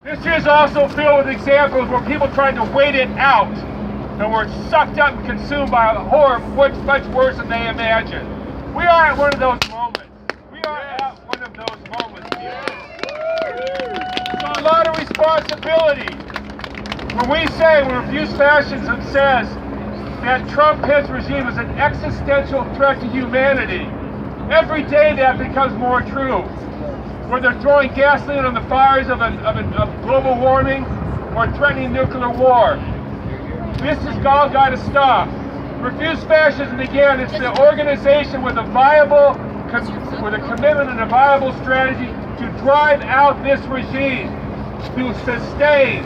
History is also filled with examples where people tried to wait it out and were sucked up and consumed by a horror much worse than they imagined. We are at one of those moments. We are at one of those moments. So a lot of responsibility. When we refuse fascism says that Trump, his regime, is an existential threat to humanity, every day that becomes more true. Where they're throwing gasoline on the fires of global warming or threatening nuclear war. This has all got to stop. Refuse Fascism, again, it's the organization with a commitment and a viable strategy to drive out this regime, to sustain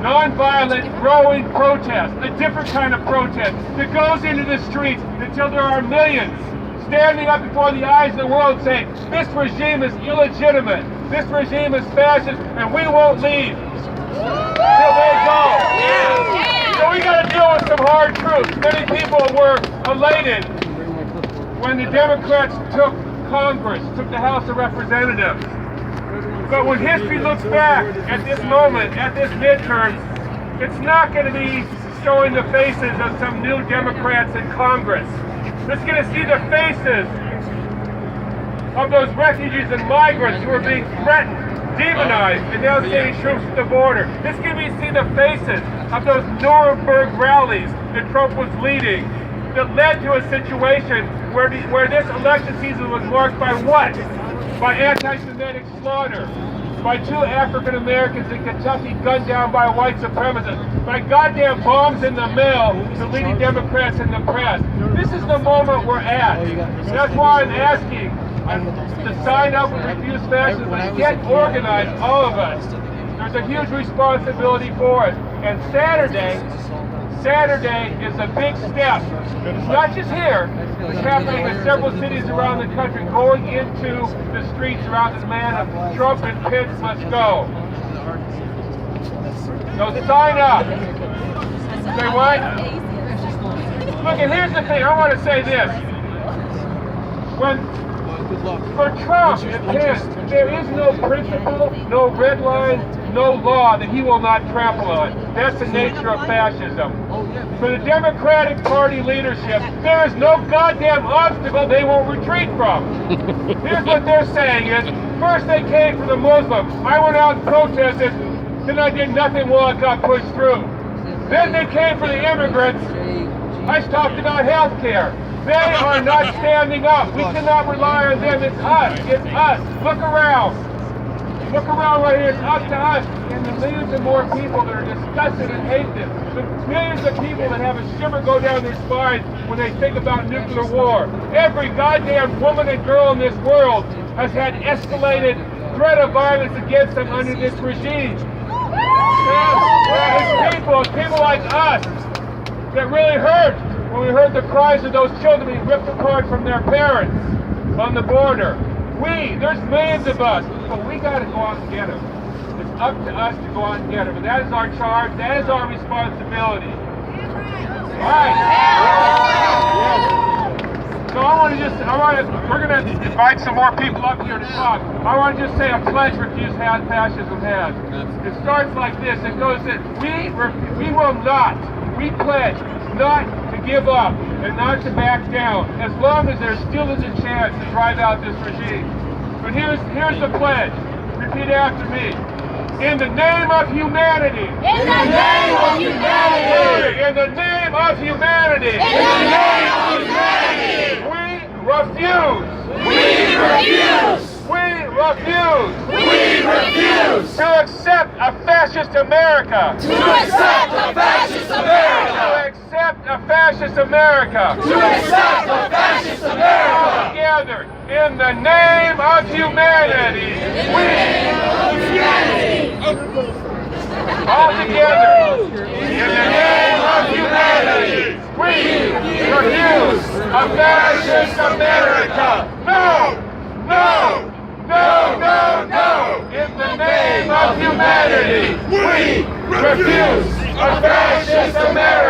non-violent, growing protest, a different kind of protest that goes into the streets until there are millions standing up before the eyes of the world saying, this regime is illegitimate, this regime is fascist, and we won't leave till they go. So we got to deal with some hard truths. Many people were elated when the Democrats took Congress, took the House of Representatives. But when history looks back at this moment, at this midterm, it's not going to be showing the faces of some new Democrats in Congress. It's going to see the faces of those refugees and migrants who are being threatened, demonized, and now sending troops to the border. It's going to see the faces of those Nuremberg rallies that Trump was leading that led to a situation where this election season was marked by what? By anti-Semitic slaughter, by 2 African Americans in Kentucky gunned down by white supremacists, by goddamn bombs in the mail to leading Democrats in the press. This is the moment we're at. That's why I'm asking to sign up with Refuse Fascism and get organized, all of us. There's a huge responsibility for us. And Saturday is a big step. It's not just here. It's happening in several cities around the country, going into the streets around the demand of Trump and Pence must go. So sign up. Say what? Look, and here's the thing. I want to say this. For Trump and Pence, there is no principle, no red line, no law that he will not trample on. That's the nature of fascism. For the Democratic Party leadership, there is no goddamn obstacle they won't retreat from. Here's what they're saying is, first they came for the Muslims. I went out and protested, then I did nothing while it got pushed through. Then they came for the immigrants. I talked about health care. They are not standing up. We cannot rely on them. It's us. It's us. Look around. Look around right here. It's up to us. And the millions and more people that are disgusted and hate this. The millions of people that have a shiver go down their spines when they think about nuclear war. Every goddamn woman and girl in this world has had escalated threat of violence against them under this regime. It's people like us that really hurt when we heard the cries of those children being ripped apart from their parents on the border. There's millions of us, but we got to go out and get them. It's up to us to go out and get them, and that is our charge, that is our responsibility. All right. So we're going to invite some more people up here to talk. I want to just say a pledge Refuse Fascism has. It starts like this. It goes that we pledge not to give up and not to back down as long as there still is a chance to drive out this regime. But here's the pledge. Repeat after me. In the name of humanity. In the name of humanity. In the name of humanity. In the name of humanity. We refuse. We refuse. We refuse. We refuse. To accept a fascist America. To accept a fascist America. To accept a fascist America. To accept a fascist America. All together. In the name of humanity. All together. In the name of humanity. We refuse a fascist America. No! No! No, no, no! In the name of humanity, we refuse a fascist America!